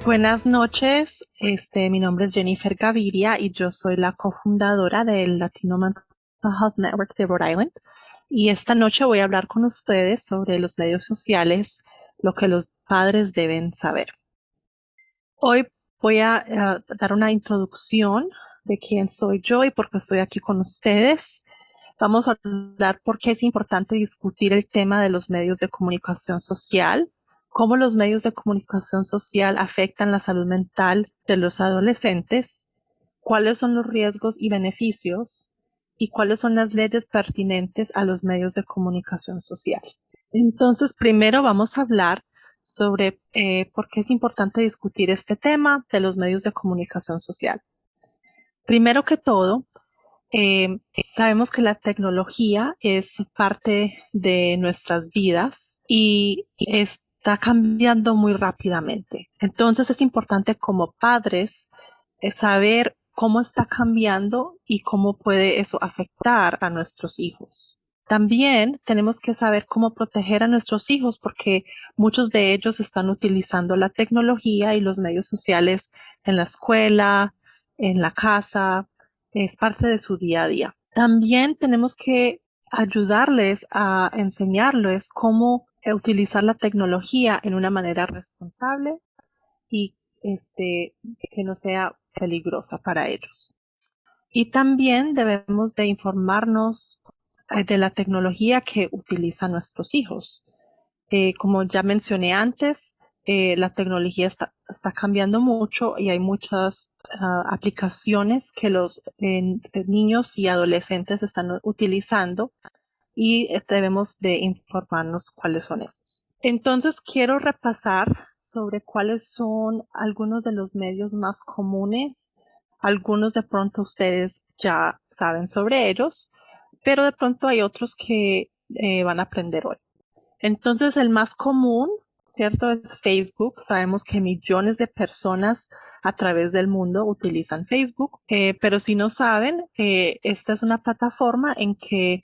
Buenas noches, mi nombre es Jennifer Gaviria y yo soy la cofundadora del Latino Mental Health Network de Rhode Island. Y esta noche voy a hablar con ustedes sobre los medios sociales, lo que los padres deben saber. Hoy voy a dar una introducción de quién soy yo y por qué estoy aquí con ustedes. Vamos a hablar por qué es importante discutir el tema de los medios de comunicación social, cómo los medios de comunicación social afectan la salud mental de los adolescentes, cuáles son los riesgos y beneficios y cuáles son las leyes pertinentes a los medios de comunicación social. Entonces, primero vamos a hablar sobre por qué es importante discutir este tema de los medios de comunicación social. Primero que todo, sabemos que la tecnología es parte de nuestras vidas y está cambiando muy rápidamente. Entonces es importante como padres saber cómo está cambiando y cómo puede eso afectar a nuestros hijos. También tenemos que saber cómo proteger a nuestros hijos porque muchos de ellos están utilizando la tecnología y los medios sociales en la escuela, en la casa, es parte de su día a día. También tenemos que ayudarles a enseñarles cómo utilizar la tecnología en una manera responsable y que no sea peligrosa para ellos. Y también debemos de informarnos de la tecnología que utilizan nuestros hijos. Como ya mencioné antes, la tecnología está cambiando mucho y hay muchas aplicaciones que los niños y adolescentes están utilizando y debemos de informarnos cuáles son esos. Entonces quiero repasar sobre cuáles son algunos de los medios más comunes. Algunos de pronto ustedes ya saben sobre ellos, pero de pronto hay otros que van a aprender hoy. Entonces, el más común, ¿cierto? Es Facebook. Sabemos que millones de personas a través del mundo utilizan Facebook, pero si no saben, esta es una plataforma en que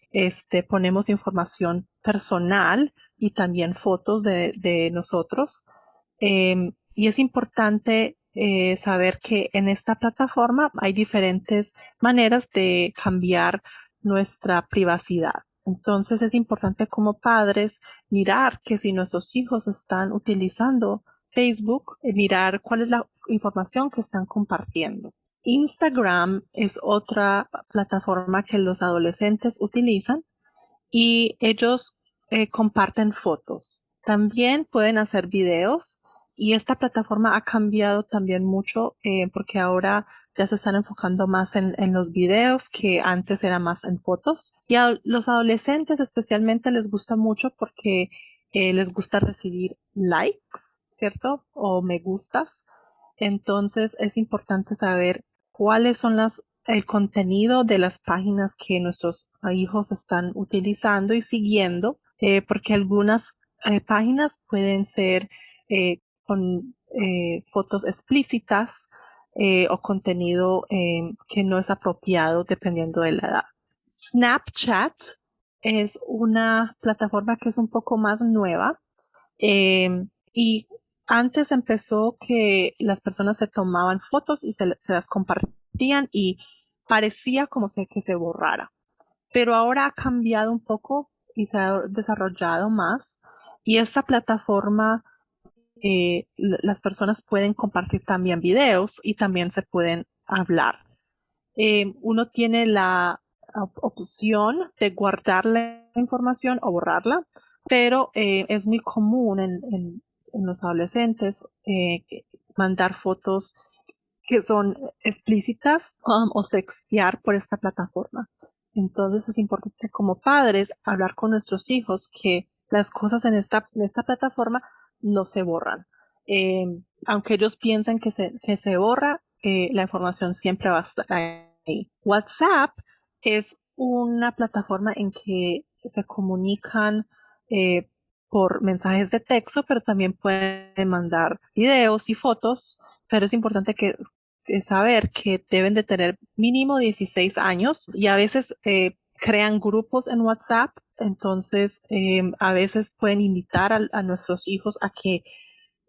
ponemos información personal y también fotos de nosotros. Y es importante saber que en esta plataforma hay diferentes maneras de cambiar nuestra privacidad. Entonces es importante como padres mirar que si nuestros hijos están utilizando Facebook, mirar cuál es la información que están compartiendo. Instagram es otra plataforma que los adolescentes utilizan y ellos comparten fotos. También pueden hacer videos y esta plataforma ha cambiado también mucho porque ahora ya se están enfocando más en los videos que antes era más en fotos. Y a los adolescentes especialmente les gusta mucho porque les gusta recibir likes, ¿cierto? O me gustas. Entonces es importante saber cuáles son el contenido de las páginas que nuestros hijos están utilizando y siguiendo, porque algunas páginas pueden ser con fotos explícitas o contenido que no es apropiado dependiendo de la edad. Snapchat es una plataforma que es un poco más nueva y antes empezó que las personas se tomaban fotos y se las compartían y parecía como que se borrara. Pero ahora ha cambiado un poco y se ha desarrollado más. Y esta plataforma, las personas pueden compartir también videos y también se pueden hablar. Uno tiene la opción de guardar la información o borrarla, pero es muy común en los adolescentes mandar fotos que son explícitas o sextear por esta plataforma. Entonces es importante como padres hablar con nuestros hijos que las cosas en esta plataforma no se borran. Eh, Aunque ellos piensen que se borra, la información siempre va a estar ahí. WhatsApp es una plataforma en que se comunican por mensajes de texto, pero también pueden mandar videos y fotos, pero es importante saber que deben de tener mínimo 16 años y a veces crean grupos en WhatsApp, entonces a veces pueden invitar a nuestros hijos a que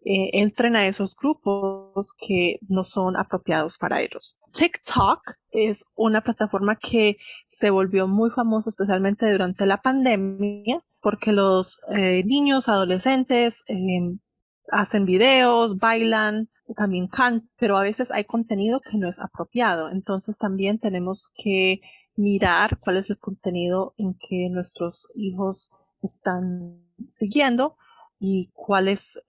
entren a esos grupos que no son apropiados para ellos. TikTok es una plataforma que se volvió muy famosa especialmente durante la pandemia porque los niños, adolescentes hacen videos, bailan, también cantan, pero a veces hay contenido que no es apropiado. Entonces también tenemos que mirar cuál es el contenido en que nuestros hijos están siguiendo y cuáles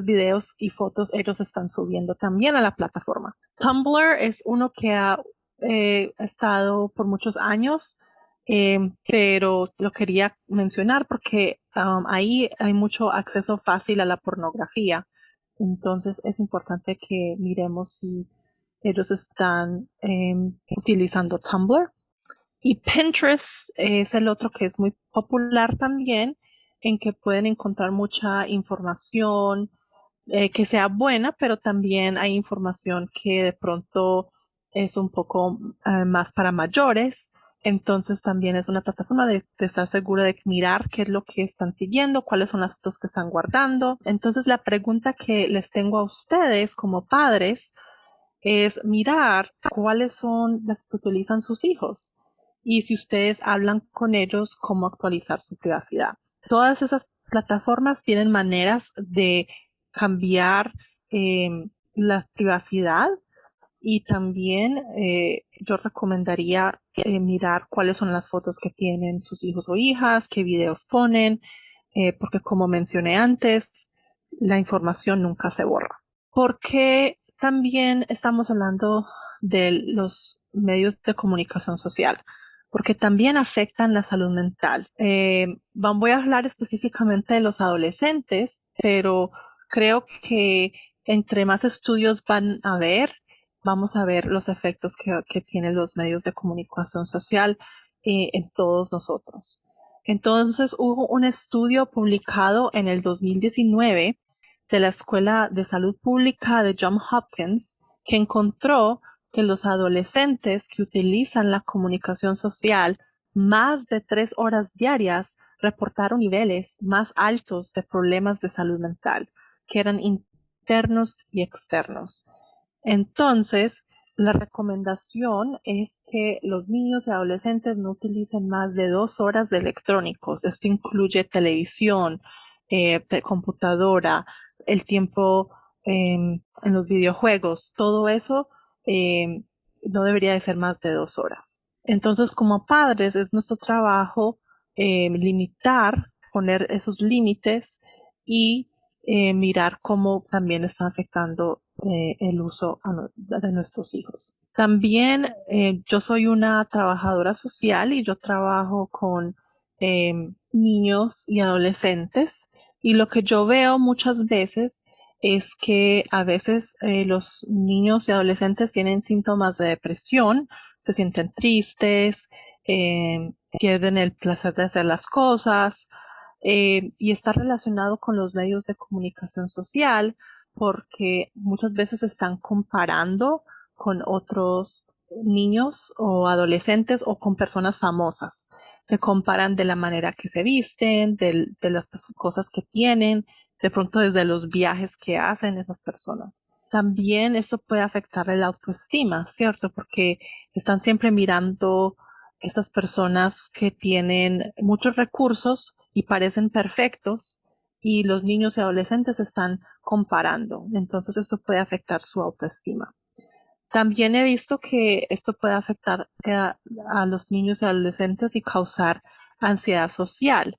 videos y fotos ellos están subiendo también a la plataforma. Tumblr es uno que ha estado por muchos años, pero lo quería mencionar porque ahí hay mucho acceso fácil a la pornografía. Entonces es importante que miremos si ellos están utilizando Tumblr. Y Pinterest es el otro que es muy popular también, en que pueden encontrar mucha información que sea buena, pero también hay información que de pronto es un poco más para mayores. Entonces también es una plataforma de estar segura de mirar qué es lo que están siguiendo, cuáles son las fotos que están guardando. Entonces la pregunta que les tengo a ustedes como padres es mirar cuáles son las que utilizan sus hijos y si ustedes hablan con ellos, cómo actualizar su privacidad. Todas esas plataformas tienen maneras de cambiar eh, la privacidad y también yo recomendaría mirar cuáles son las fotos que tienen sus hijos o hijas, qué videos ponen, porque como mencioné antes, la información nunca se borra. Porque también estamos hablando de los medios de comunicación social, porque también afectan la salud mental. Voy a hablar específicamente de los adolescentes, pero creo que entre más estudios van a ver, vamos a ver los efectos que tienen los medios de comunicación social en todos nosotros. Entonces hubo un estudio publicado en el 2019 de la Escuela de Salud Pública de Johns Hopkins que encontró que los adolescentes que utilizan la comunicación social más de 3 horas diarias reportaron niveles más altos de problemas de salud mental, que eran internos y externos. Entonces, la recomendación es que los niños y adolescentes no utilicen más de 2 horas de electrónicos. Esto incluye televisión, computadora, el tiempo en los videojuegos. Todo eso eh, no debería de ser más de 2 horas. Entonces, como padres, es nuestro trabajo limitar, poner esos límites y mirar cómo también está afectando el uso de nuestros hijos. También yo soy una trabajadora social y yo trabajo con eh, niños y adolescentes y lo que yo veo muchas veces es que a veces los niños y adolescentes tienen síntomas de depresión, se sienten tristes, pierden el placer de hacer las cosas, y está relacionado con los medios de comunicación social porque muchas veces se están comparando con otros niños o adolescentes o con personas famosas. Se comparan de la manera que se visten, de las cosas que tienen, de pronto desde los viajes que hacen esas personas. También esto puede afectar la autoestima, ¿cierto? Porque están siempre mirando estas personas que tienen muchos recursos y parecen perfectos y los niños y adolescentes están comparando. Entonces esto puede afectar su autoestima. También he visto que esto puede afectar a los niños y adolescentes y causar ansiedad social.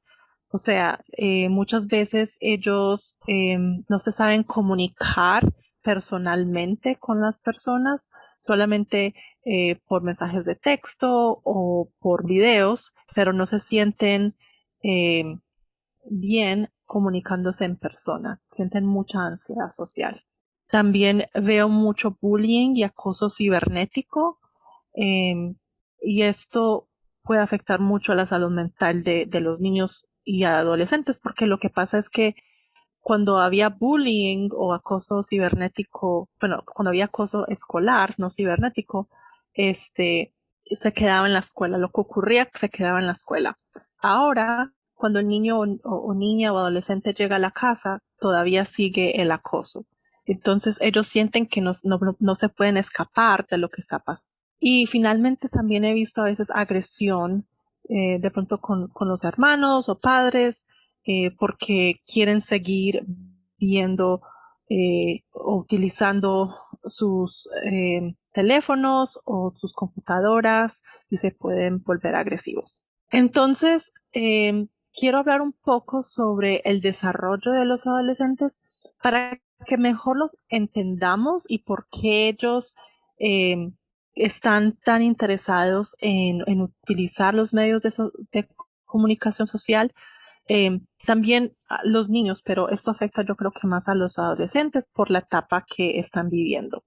O sea, muchas veces ellos no se saben comunicar personalmente con las personas, solamente por mensajes de texto o por videos, pero no se sienten eh, bien comunicándose en persona, sienten mucha ansiedad social. También veo mucho bullying y acoso cibernético eh, y esto puede afectar mucho a la salud mental de los niños y adolescentes porque lo que pasa es que cuando había bullying o acoso cibernético, bueno, cuando había acoso escolar, no cibernético, se quedaba en la escuela, lo que ocurría se quedaba en la escuela. Ahora cuando el niño o niña o adolescente llega a la casa, todavía sigue el acoso. Entonces ellos sienten que no se pueden escapar de lo que está pasando. Y finalmente también he visto a veces agresión de pronto con los hermanos o padres porque quieren seguir viendo o utilizando sus teléfonos o sus computadoras y se pueden volver agresivos. Entonces, quiero hablar un poco sobre el desarrollo de los adolescentes para que mejor los entendamos y por qué ellos eh, están tan interesados en utilizar los medios de comunicación social. También a los niños, pero esto afecta yo creo que más a los adolescentes por la etapa que están viviendo.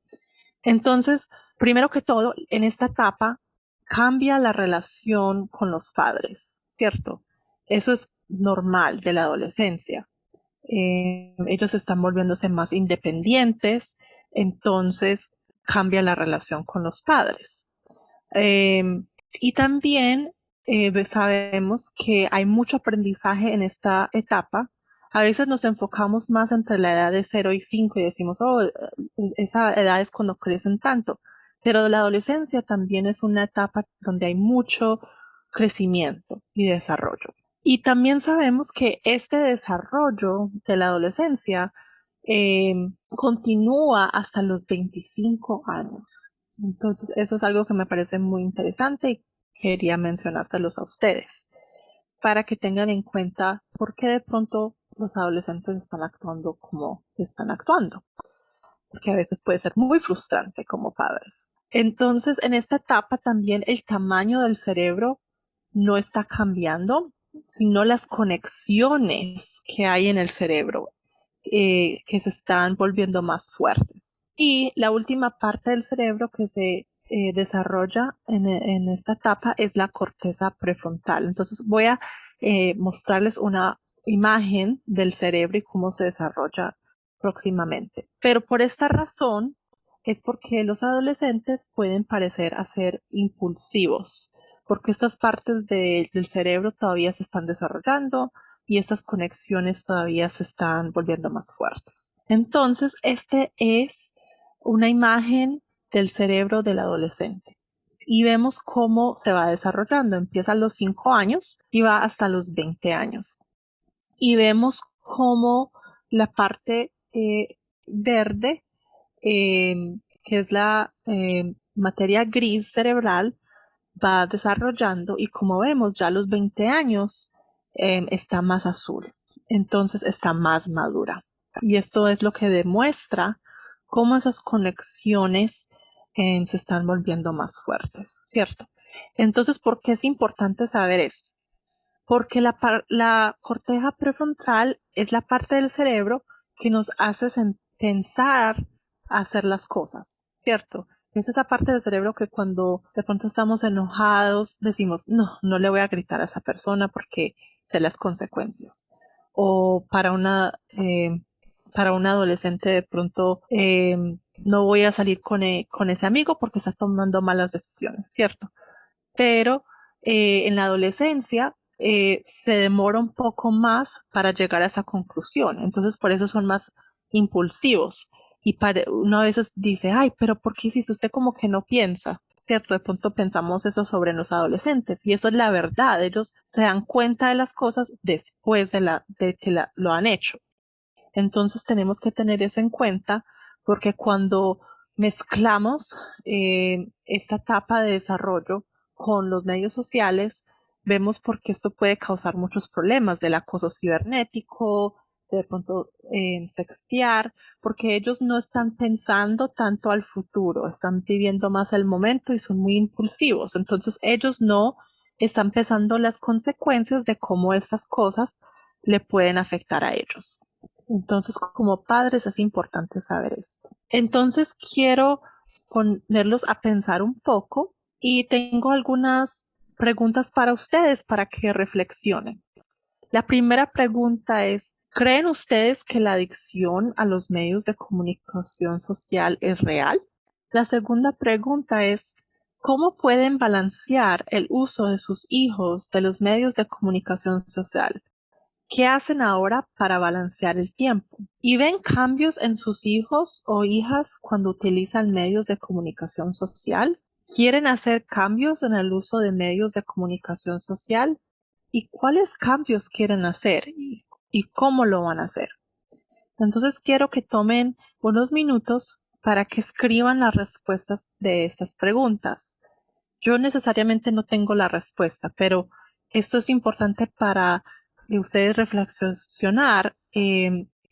Entonces, primero que todo, en esta etapa cambia la relación con los padres, ¿cierto? Eso es normal de la adolescencia. Ellos están volviéndose más independientes, entonces cambia la relación con los padres. Eh, y también sabemos que hay mucho aprendizaje en esta etapa. A veces nos enfocamos más entre la edad de 0 y 5 y decimos, oh, esa edad es cuando crecen tanto. Pero la adolescencia también es una etapa donde hay mucho crecimiento y desarrollo. Y también sabemos que este desarrollo de la adolescencia eh, continúa hasta los 25 años. Entonces, eso es algo que me parece muy interesante y quería mencionárselos a ustedes para que tengan en cuenta por qué de pronto los adolescentes están actuando como están actuando, porque a veces puede ser muy frustrante como padres. Entonces, en esta etapa también el tamaño del cerebro no está cambiando, sino las conexiones que hay en el cerebro que se están volviendo más fuertes. Y la última parte del cerebro que se desarrolla en esta etapa es la corteza prefrontal. Entonces voy a mostrarles una imagen del cerebro y cómo se desarrolla próximamente. Pero por esta razón es porque los adolescentes pueden parecer a ser impulsivos, porque estas partes del cerebro todavía se están desarrollando y estas conexiones todavía se están volviendo más fuertes. Entonces, este es una imagen del cerebro del adolescente y vemos cómo se va desarrollando. Empieza a los 5 años y va hasta los 20 años. Y vemos cómo la parte verde, que es la materia gris cerebral, va desarrollando y como vemos ya a los 20 años está más azul, entonces está más madura. Y esto es lo que demuestra cómo esas conexiones se están volviendo más fuertes, ¿cierto? Entonces, ¿por qué es importante saber esto? Porque la corteza prefrontal es la parte del cerebro que nos hace pensar hacer las cosas, ¿cierto? Es esa parte del cerebro que cuando de pronto estamos enojados decimos, no, no le voy a gritar a esa persona porque sé las consecuencias. O para un adolescente de pronto no voy a salir con ese amigo porque está tomando malas decisiones, ¿cierto? Pero en la adolescencia se demora un poco más para llegar a esa conclusión. Entonces, por eso son más impulsivos. Y uno a veces dice, ay, pero ¿por qué hiciste usted como que no piensa? ¿Cierto? De pronto pensamos eso sobre los adolescentes y eso es la verdad. Ellos se dan cuenta de las cosas después de que lo han hecho. Entonces tenemos que tener eso en cuenta porque cuando mezclamos esta etapa de desarrollo con los medios sociales, vemos por qué esto puede causar muchos problemas del acoso cibernético, de pronto sextear, porque ellos no están pensando tanto al futuro, están viviendo más el momento y son muy impulsivos. Entonces ellos no están pensando las consecuencias de cómo estas cosas le pueden afectar a ellos. Entonces, como padres es importante saber esto. Entonces, quiero ponerlos a pensar un poco y tengo algunas preguntas para ustedes para que reflexionen. La primera pregunta es, ¿creen ustedes que la adicción a los medios de comunicación social es real? La segunda pregunta es, ¿Cómo pueden balancear el uso de sus hijos de los medios de comunicación social? ¿Qué hacen ahora para balancear el tiempo? ¿Y ven cambios en sus hijos o hijas cuando utilizan medios de comunicación social? ¿Quieren hacer cambios en el uso de medios de comunicación social? ¿Y cuáles cambios quieren hacer y cómo lo van a hacer? Entonces quiero que tomen unos minutos para que escriban las respuestas de estas preguntas. Yo necesariamente no tengo la respuesta, pero esto es importante para ustedes reflexionar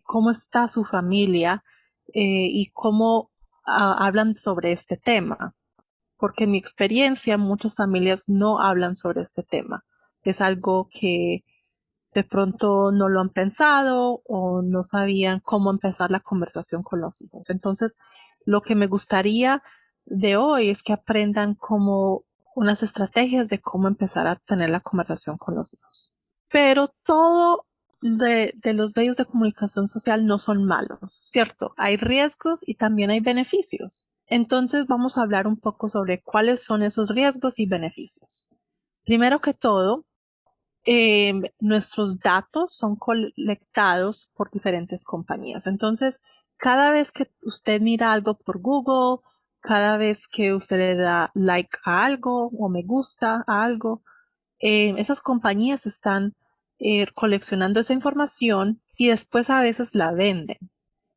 cómo está su familia y cómo hablan sobre este tema. Porque en mi experiencia muchas familias no hablan sobre este tema. Es algo que de pronto no lo han pensado o no sabían cómo empezar la conversación con los hijos. Entonces, lo que me gustaría de hoy es que aprendan como unas estrategias de cómo empezar a tener la conversación con los hijos. Pero todo de los medios de comunicación social no son malos, ¿cierto? Hay riesgos y también hay beneficios. Entonces vamos a hablar un poco sobre cuáles son esos riesgos y beneficios. Primero que todo, nuestros datos son colectados por diferentes compañías. Entonces, cada vez que usted mira algo por Google, cada vez que usted le da like a algo o me gusta a algo, esas compañías están coleccionando esa información y después a veces la venden.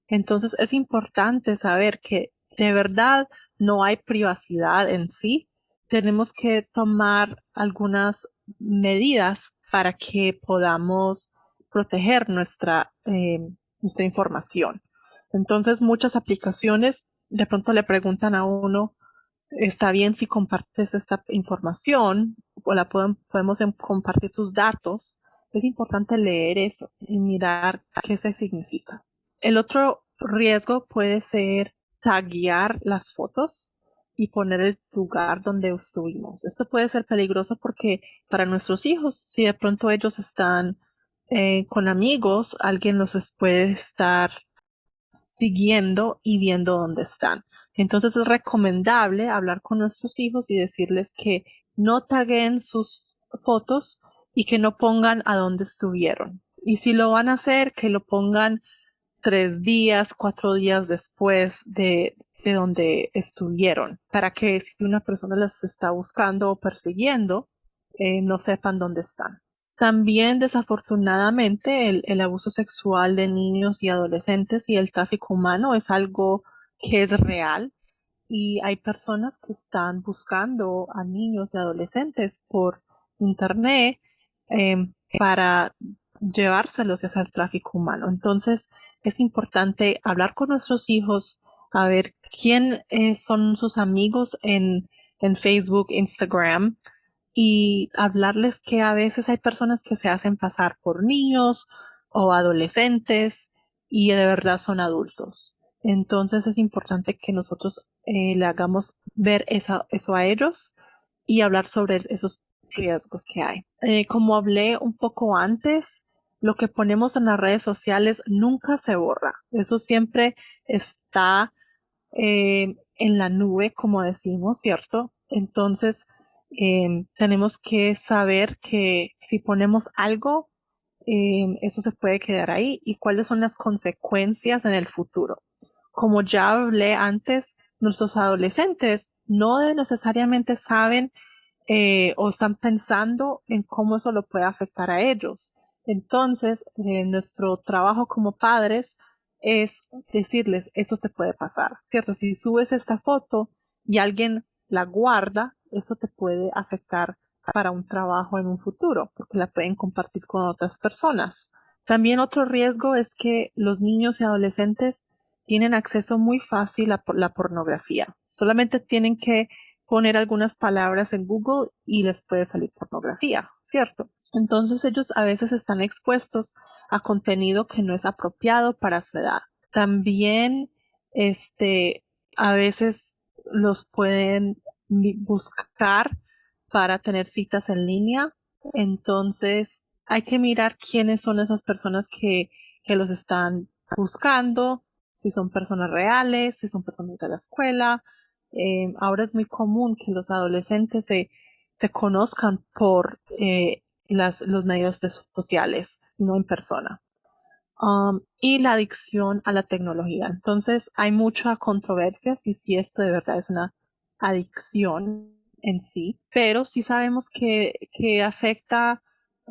Entonces, es importante saber que de verdad no hay privacidad en sí. Tenemos que tomar algunas medidas para que podamos proteger nuestra información. Entonces, muchas aplicaciones de pronto le preguntan a uno, ¿está bien si compartes esta información o podemos compartir tus datos? Es importante leer eso y mirar qué se significa. El otro riesgo puede ser taguear las fotos y poner el lugar donde estuvimos. Esto puede ser peligroso porque para nuestros hijos, si de pronto ellos están con amigos, alguien los puede estar siguiendo y viendo dónde están. Entonces es recomendable hablar con nuestros hijos y decirles que no taguen sus fotos y que no pongan a dónde estuvieron. Y si lo van a hacer, que lo pongan 3 días, 4 días después de donde estuvieron, para que si una persona las está buscando o persiguiendo, no sepan dónde están. También, desafortunadamente, el abuso sexual de niños y adolescentes y el tráfico humano es algo que es real y hay personas que están buscando a niños y adolescentes por internet para llevárselos y hacer tráfico humano. Entonces, es importante hablar con nuestros hijos, a ver quién son sus amigos en Facebook, Instagram, y hablarles que a veces hay personas que se hacen pasar por niños o adolescentes y de verdad son adultos. Entonces es importante que nosotros le hagamos ver eso a ellos y hablar sobre esos riesgos que hay. Como hablé un poco antes, lo que ponemos en las redes sociales nunca se borra. Eso siempre está en la nube, como decimos, ¿cierto? Entonces, tenemos que saber que si ponemos algo, eso se puede quedar ahí y cuáles son las consecuencias en el futuro. Como ya hablé antes, nuestros adolescentes no necesariamente saben o están pensando en cómo eso lo puede afectar a ellos. Entonces, nuestro trabajo como padres es decirles, eso te puede pasar, ¿cierto? Si subes esta foto y alguien la guarda, eso te puede afectar para un trabajo en un futuro, porque la pueden compartir con otras personas. También otro riesgo es que los niños y adolescentes tienen acceso muy fácil a la pornografía. Solamente tienen que poner algunas palabras en Google y les puede salir pornografía, ¿cierto? Entonces ellos a veces están expuestos a contenido que no es apropiado para su edad. También, a veces los pueden buscar para tener citas en línea. Entonces hay que mirar quiénes son esas personas que los están buscando, si son personas reales, si son personas de la escuela, Ahora es muy común que los adolescentes se conozcan por los medios sociales, no en persona. Y la adicción a la tecnología. Entonces, hay mucha controversia si esto de verdad es una adicción en sí, pero sí sabemos que afecta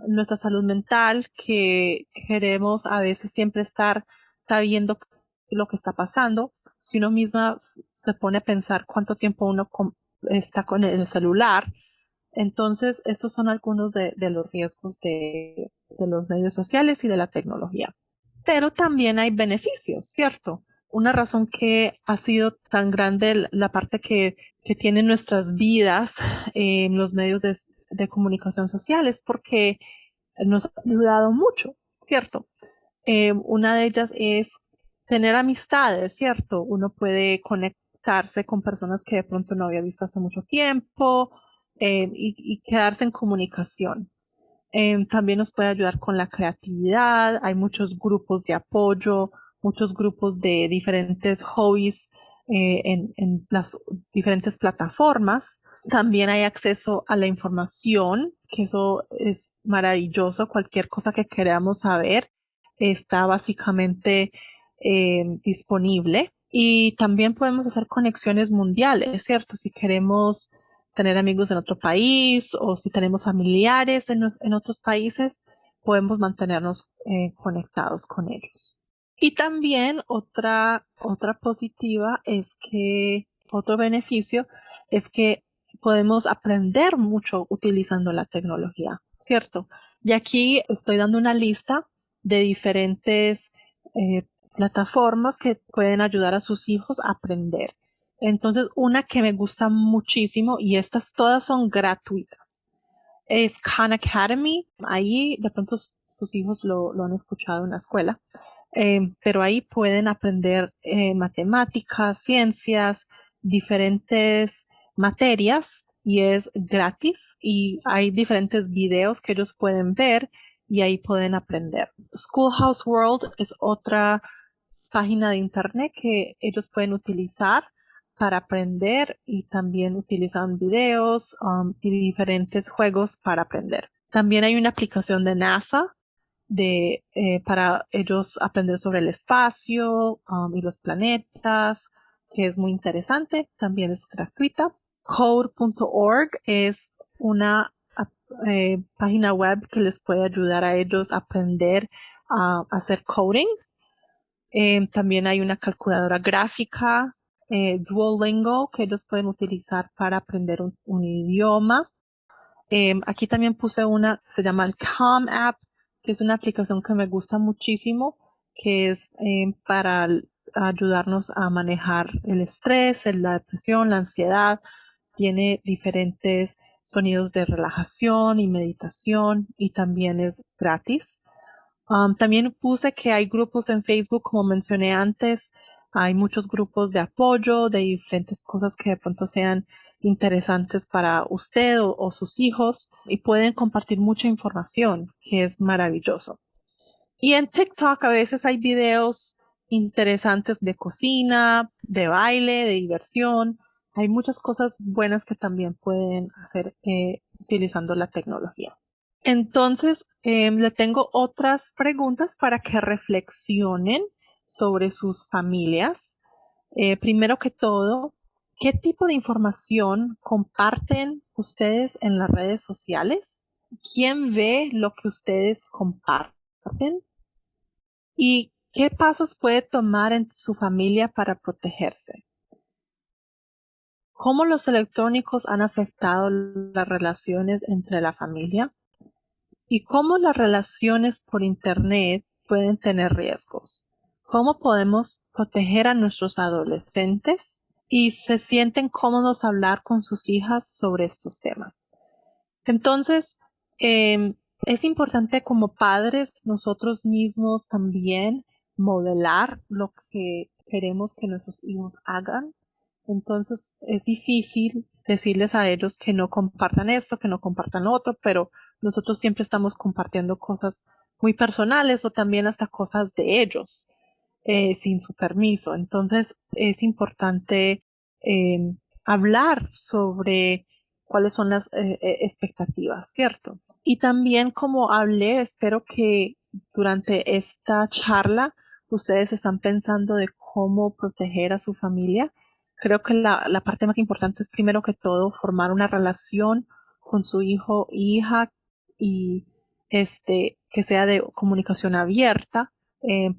nuestra salud mental, que queremos a veces siempre estar sabiendo lo que está pasando. Si uno misma se pone a pensar cuánto tiempo uno está con el celular, entonces estos son algunos de los riesgos de los medios sociales y de la tecnología. Pero también hay beneficios, ¿cierto? Una razón que ha sido tan grande la parte que tienen nuestras vidas en los medios de comunicación social es porque nos ha ayudado mucho, ¿cierto? Una de ellas es tener amistades, ¿cierto? Uno puede conectarse con personas que de pronto no había visto hace mucho tiempo y quedarse en comunicación. También nos puede ayudar con la creatividad. Hay muchos grupos de apoyo, muchos grupos de diferentes hobbies en las diferentes plataformas. También hay acceso a la información, que eso es maravilloso. Cualquier cosa que queramos saber está básicamente disponible. Y también podemos hacer conexiones mundiales, ¿cierto? Si queremos tener amigos en otro país o si tenemos familiares en otros países, podemos mantenernos conectados con ellos. Y también otra positiva es que, otro beneficio es que podemos aprender mucho utilizando la tecnología, ¿cierto? Y aquí estoy dando una lista de diferentes plataformas que pueden ayudar a sus hijos a aprender. Entonces, una que me gusta muchísimo, y estas todas son gratuitas, es Khan Academy. Ahí de pronto sus hijos lo han escuchado en la escuela, pero ahí pueden aprender matemáticas, ciencias, diferentes materias y es gratis y hay diferentes videos que ellos pueden ver y ahí pueden aprender. Schoolhouse World es otra página de internet que ellos pueden utilizar para aprender y también utilizan videos y diferentes juegos para aprender. También hay una aplicación de NASA para ellos aprender sobre el espacio y los planetas, que es muy interesante. También es gratuita. Code.org es una página web que les puede ayudar a ellos a aprender a hacer coding. También hay una calculadora gráfica, Duolingo, que ellos pueden utilizar para aprender un idioma. Aquí también puse una que se llama el Calm App, que es una aplicación que me gusta muchísimo, que es para ayudarnos a manejar el estrés, la depresión, la ansiedad. Tiene diferentes sonidos de relajación y meditación y también es gratis. También puse que hay grupos en Facebook, como mencioné antes, hay muchos grupos de apoyo de diferentes cosas que de pronto sean interesantes para usted o sus hijos y pueden compartir mucha información, que es maravilloso. Y en TikTok a veces hay videos interesantes de cocina, de baile, de diversión. Hay muchas cosas buenas que también pueden hacer utilizando la tecnología. Entonces, le tengo otras preguntas para que reflexionen sobre sus familias. Primero que todo, ¿qué tipo de información comparten ustedes en las redes sociales? ¿Quién ve lo que ustedes comparten? ¿Y qué pasos puede tomar en su familia para protegerse? ¿Cómo los electrónicos han afectado las relaciones entre la familia? ¿Y cómo las relaciones por Internet pueden tener riesgos? ¿Cómo podemos proteger a nuestros adolescentes y se sienten cómodos hablar con sus hijas sobre estos temas? Entonces, es importante como padres nosotros mismos también modelar lo que queremos que nuestros hijos hagan. Entonces, es difícil decirles a ellos que no compartan esto, que no compartan lo otro, pero nosotros siempre estamos compartiendo cosas muy personales o también hasta cosas de ellos sin su permiso. Entonces, es importante hablar sobre cuáles son las expectativas, ¿cierto? Y también como hablé, espero que durante esta charla ustedes están pensando de cómo proteger a su familia. Creo que la parte más importante es primero que todo formar una relación con su hijo e hija y que sea de comunicación abierta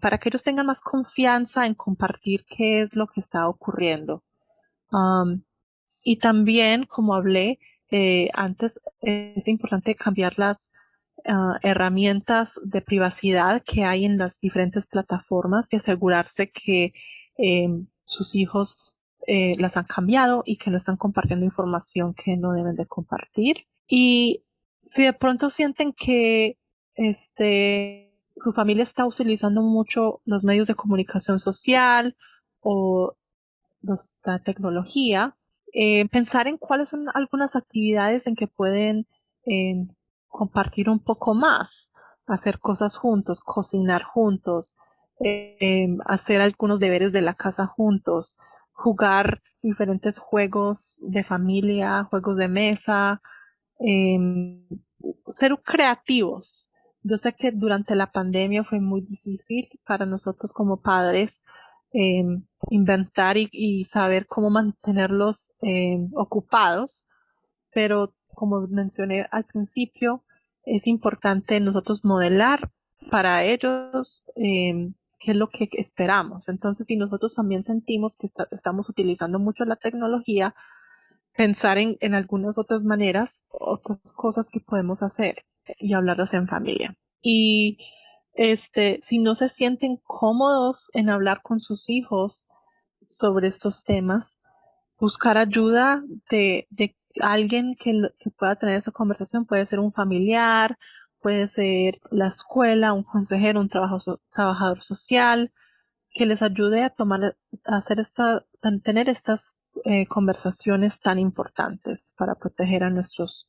para que ellos tengan más confianza en compartir qué es lo que está ocurriendo. Um, y también, como hablé antes, es importante cambiar las herramientas de privacidad que hay en las diferentes plataformas y asegurarse que eh, sus hijos las han cambiado y que no están compartiendo información que no deben de compartir. Y si de pronto sienten que su familia está utilizando mucho los medios de comunicación social o la tecnología, pensar en cuáles son algunas actividades en que pueden eh, compartir un poco más, hacer cosas juntos, cocinar juntos, hacer algunos deberes de la casa juntos, jugar diferentes juegos de familia, juegos de mesa, eh, ser creativos. Yo sé que durante la pandemia fue muy difícil para nosotros como padres eh, inventar y saber cómo mantenerlos ocupados, pero como mencioné al principio, es importante nosotros modelar para ellos qué es lo que esperamos. Entonces, si nosotros también sentimos que estamos utilizando mucho la tecnología, pensar en algunas otras maneras, otras cosas que podemos hacer y hablarlas en familia. Y si no se sienten cómodos en hablar con sus hijos sobre estos temas, buscar ayuda de alguien que pueda tener esa conversación. Puede ser un familiar, puede ser la escuela, un consejero, un trabajador social, que les ayude a tener estas conversaciones tan importantes para proteger a nuestros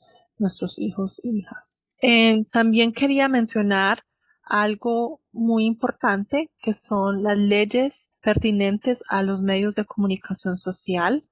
hijos e hijas. También quería mencionar algo muy importante que son las leyes pertinentes a los medios de comunicación social.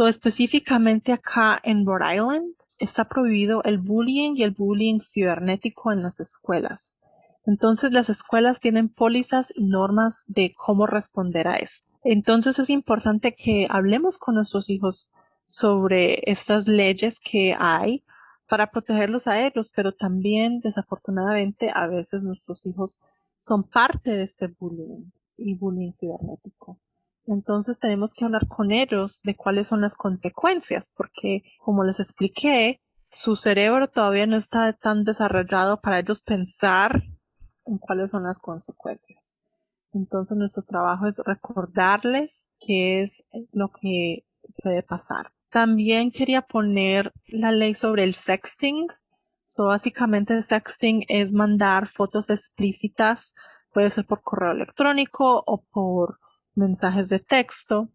Específicamente acá en Rhode Island está prohibido el bullying y el bullying cibernético en las escuelas. Entonces las escuelas tienen pólizas y normas de cómo responder a esto. Entonces es importante que hablemos con nuestros hijos sobre estas leyes que hay para protegerlos a ellos, pero también desafortunadamente a veces nuestros hijos son parte de este bullying y bullying cibernético. Entonces tenemos que hablar con ellos de cuáles son las consecuencias, porque como les expliqué, su cerebro todavía no está tan desarrollado para ellos pensar en cuáles son las consecuencias. Entonces nuestro trabajo es recordarles qué es lo que puede pasar. También quería poner la ley sobre el sexting. Básicamente el sexting es mandar fotos explícitas, puede ser por correo electrónico o por mensajes de texto,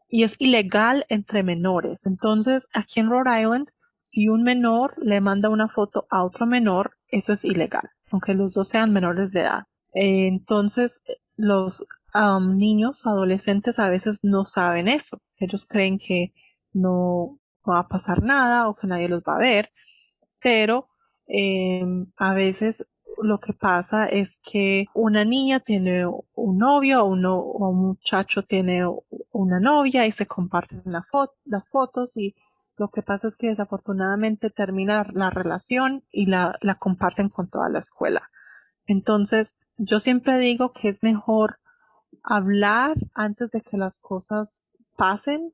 y es ilegal entre menores. Entonces, aquí en Rhode Island, si un menor le manda una foto a otro menor, eso es ilegal, aunque los dos sean menores de edad. Entonces, los niños, adolescentes a veces no saben eso. Ellos creen que no va a pasar nada o que nadie los va a ver, pero a veces lo que pasa es que una niña tiene un novio o un muchacho tiene una novia y se comparten las fotos, y lo que pasa es que desafortunadamente termina la relación y la comparten con toda la escuela. Entonces, yo siempre digo que es mejor hablar antes de que las cosas pasen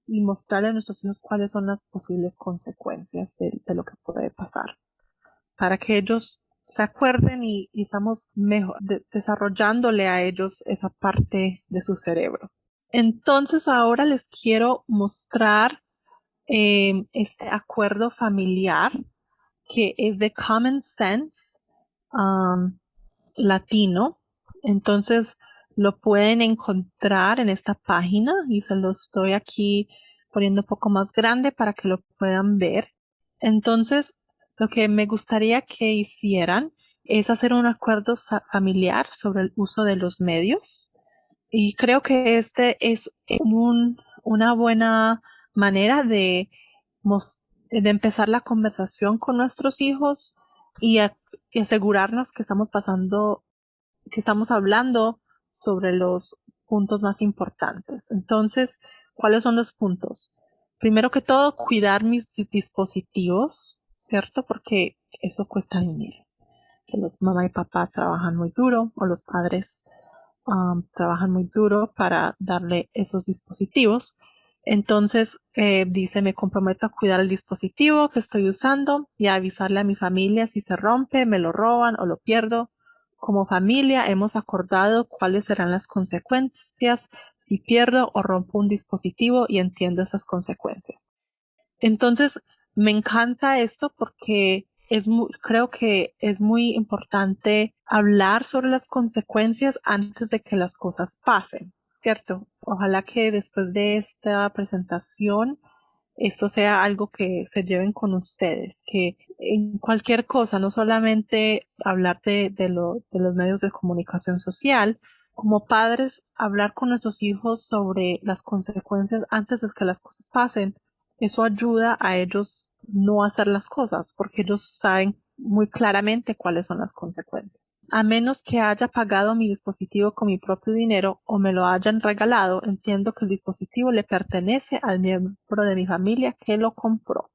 y mostrarle a nuestros hijos cuáles son las posibles consecuencias de lo que puede pasar, para que ellos se acuerden y estamos desarrollándole a ellos esa parte de su cerebro. Entonces ahora les quiero mostrar este acuerdo familiar que es de Common Sense Latino. Entonces lo pueden encontrar en esta página y se lo estoy aquí poniendo un poco más grande para que lo puedan ver. Entonces, lo que me gustaría que hicieran es hacer un acuerdo familiar sobre el uso de los medios. Y creo que este es una buena manera de empezar la conversación con nuestros hijos y, y asegurarnos que estamos hablando sobre los puntos más importantes. Entonces, ¿cuáles son los puntos? Primero que todo, cuidar mis dispositivos, ¿cierto? Porque eso cuesta dinero. Que los mamá y papá trabajan muy duro o los padres trabajan muy duro para darle esos dispositivos. Entonces, dice, me comprometo a cuidar el dispositivo que estoy usando y a avisarle a mi familia si se rompe, me lo roban o lo pierdo. Como familia hemos acordado cuáles serán las consecuencias si pierdo o rompo un dispositivo y entiendo esas consecuencias. Entonces, me encanta esto porque creo que es muy importante hablar sobre las consecuencias antes de que las cosas pasen, ¿cierto? Ojalá que después de esta presentación esto sea algo que se lleven con ustedes, que en cualquier cosa, no solamente hablar de los medios de comunicación social, como padres, hablar con nuestros hijos sobre las consecuencias antes de que las cosas pasen, eso ayuda a ellos no hacer las cosas, porque ellos saben muy claramente cuáles son las consecuencias. A menos que haya pagado mi dispositivo con mi propio dinero o me lo hayan regalado, entiendo que el dispositivo le pertenece al miembro de mi familia que lo compró.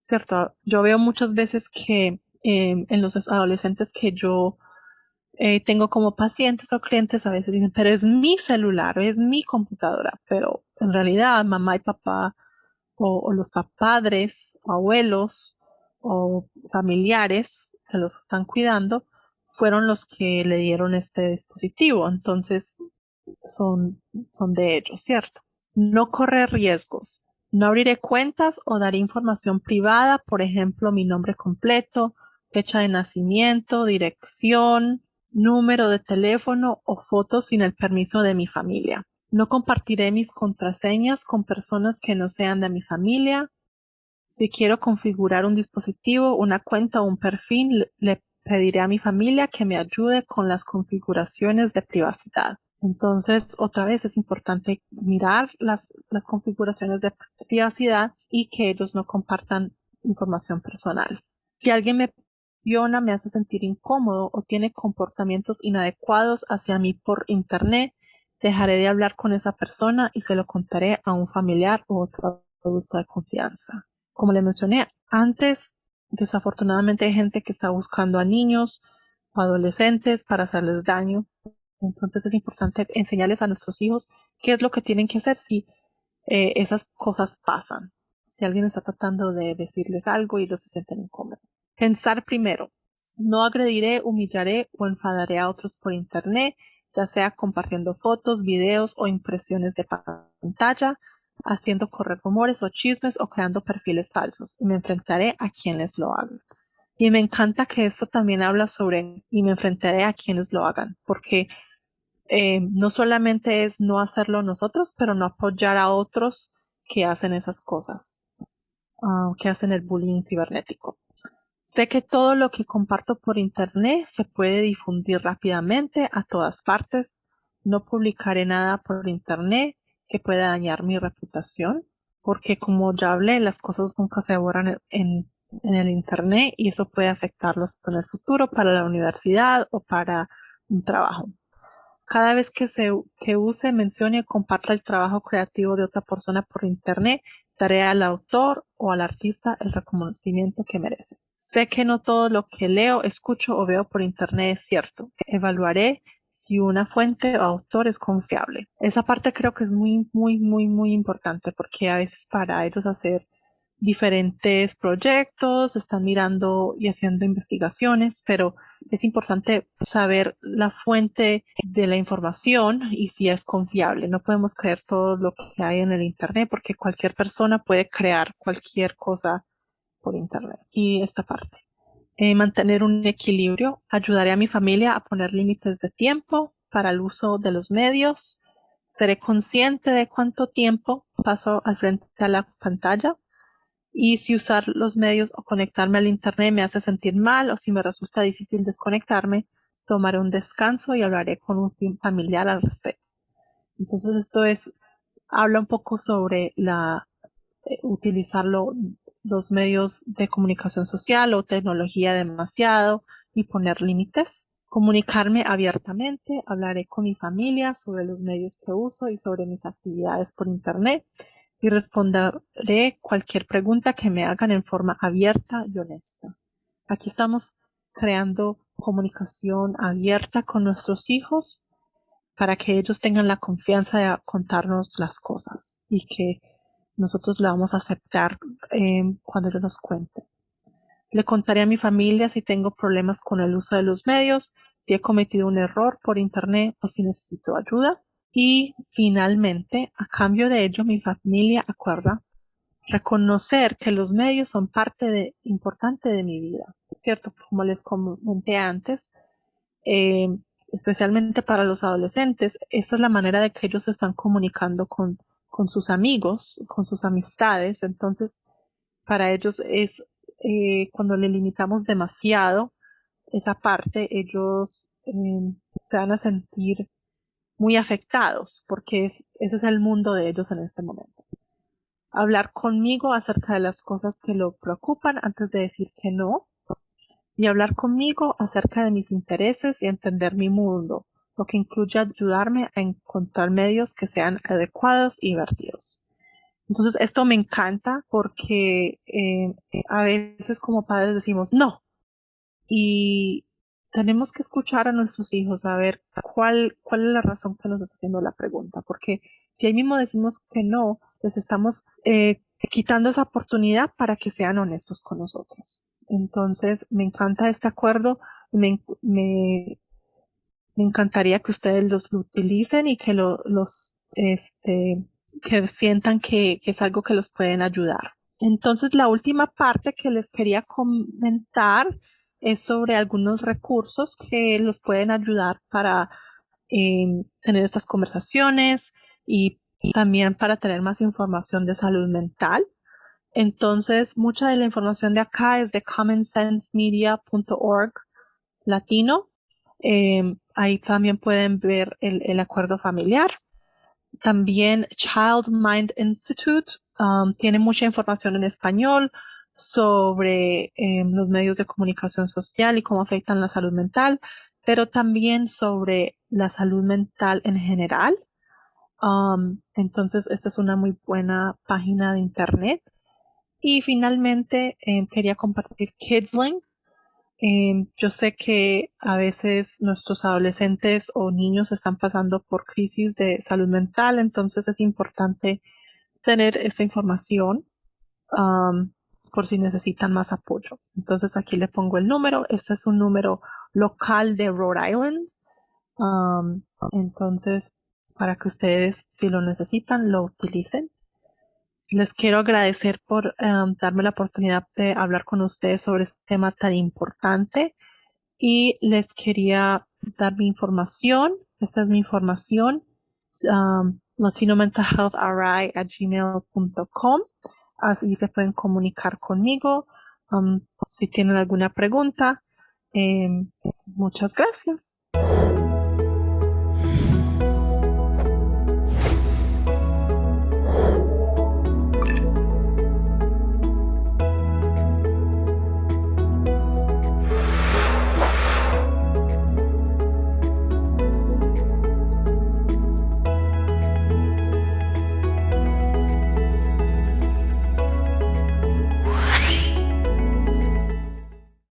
¿Cierto? Yo veo muchas veces que en los adolescentes que yo tengo como pacientes o clientes, a veces dicen, pero es mi celular, es mi computadora, pero en realidad mamá y papá o los padres, o abuelos o familiares que los están cuidando fueron los que le dieron este dispositivo. Entonces son de ellos, ¿cierto? No correr riesgos. No abriré cuentas o daré información privada, por ejemplo, mi nombre completo, fecha de nacimiento, dirección, número de teléfono o fotos sin el permiso de mi familia. No compartiré mis contraseñas con personas que no sean de mi familia. Si quiero configurar un dispositivo, una cuenta o un perfil, le pediré a mi familia que me ayude con las configuraciones de privacidad. Entonces, otra vez es importante mirar las configuraciones de privacidad y que ellos no compartan información personal. Si alguien me presiona, me hace sentir incómodo o tiene comportamientos inadecuados hacia mí por internet, dejaré de hablar con esa persona y se lo contaré a un familiar u otro adulto de confianza. Como le mencioné antes, desafortunadamente hay gente que está buscando a niños o adolescentes para hacerles daño. Entonces es importante enseñarles a nuestros hijos qué es lo que tienen que hacer si esas cosas pasan. Si alguien está tratando de decirles algo y ellos se sienten incómodos. Pensar primero. No agrediré, humillaré o enfadaré a otros por internet, ya sea compartiendo fotos, videos o impresiones de pantalla, haciendo correr rumores o chismes o creando perfiles falsos. Y me enfrentaré a quienes lo hagan. Y me encanta que esto también habla sobre y me enfrentaré a quienes lo hagan, porque no solamente es no hacerlo nosotros, pero no apoyar a otros que hacen esas cosas, que hacen el bullying cibernético. Sé que todo lo que comparto por internet se puede difundir rápidamente a todas partes. No publicaré nada por internet que pueda dañar mi reputación, porque como ya hablé, las cosas nunca se borran en el internet y eso puede afectarlos en el futuro para la universidad o para un trabajo. Cada vez que use, mencione o comparta el trabajo creativo de otra persona por internet, daré al autor o al artista el reconocimiento que merece. Sé que no todo lo que leo, escucho o veo por internet es cierto. Evaluaré si una fuente o autor es confiable. Esa parte creo que es muy, muy, muy, muy importante porque a veces para ellos hacer diferentes proyectos, están mirando y haciendo investigaciones, pero es importante saber la fuente de la información y si es confiable. No podemos creer todo lo que hay en el Internet porque cualquier persona puede crear cualquier cosa por Internet. Y esta parte. Mantener un equilibrio. Ayudaré a mi familia a poner límites de tiempo para el uso de los medios. Seré consciente de cuánto tiempo paso al frente a la pantalla y si usar los medios o conectarme al internet me hace sentir mal o si me resulta difícil desconectarme, tomaré un descanso y hablaré con un familiar al respecto. Entonces habla un poco sobre utilizarlo los medios de comunicación social o tecnología demasiado y poner límites. Comunicarme abiertamente, hablaré con mi familia sobre los medios que uso y sobre mis actividades por internet y responderé cualquier pregunta que me hagan en forma abierta y honesta. Aquí estamos creando comunicación abierta con nuestros hijos para que ellos tengan la confianza de contarnos las cosas y que nosotros la vamos a aceptar cuando ellos nos cuenten. Le contaré a mi familia si tengo problemas con el uso de los medios, si he cometido un error por internet o si necesito ayuda. Y finalmente, a cambio de ello, mi familia acuerda reconocer que los medios son importante de mi vida, ¿cierto? Como les comenté antes, eh, especialmente para los adolescentes, esta es la manera de que ellos se están comunicando con sus amigos, con sus amistades. Entonces, para ellos es cuando le limitamos demasiado esa parte, ellos se van a sentir muy afectados porque ese es el mundo de ellos en este momento. Hablar conmigo acerca de las cosas que lo preocupan antes de decir que no, y hablar conmigo acerca de mis intereses y entender mi mundo, lo que incluye ayudarme a encontrar medios que sean adecuados y divertidos. Entonces, esto me encanta porque a veces como padres decimos no y tenemos que escuchar a nuestros hijos a ver cuál es la razón que nos está haciendo la pregunta, porque si ahí mismo decimos que no, les estamos quitando esa oportunidad para que sean honestos con nosotros. Entonces, me encanta este acuerdo, me encantaría que ustedes lo utilicen y que que sientan que es algo que los pueden ayudar. Entonces, la última parte que les quería comentar es sobre algunos recursos que los pueden ayudar para tener estas conversaciones y también para tener más información de salud mental. Entonces, mucha de la información de acá es de commonsensemedia.org latino. Ahí también pueden ver el acuerdo familiar. También Child Mind Institute tiene mucha información en español sobre los medios de comunicación social y cómo afectan la salud mental, pero también sobre la salud mental en general. Entonces, esta es una muy buena página de internet. Y finalmente, quería compartir KidsLink. Yo sé que a veces nuestros adolescentes o niños están pasando por crisis de salud mental, entonces es importante tener esta información por si necesitan más apoyo. Entonces aquí le pongo el número. Este es un número local de Rhode Island. Entonces, para que ustedes, si lo necesitan, lo utilicen. Les quiero agradecer por darme la oportunidad de hablar con ustedes sobre este tema tan importante y les quería dar mi información. Esta es mi información, latinomentalhealthri@gmail.com. Así se pueden comunicar conmigo si tienen alguna pregunta. Muchas gracias.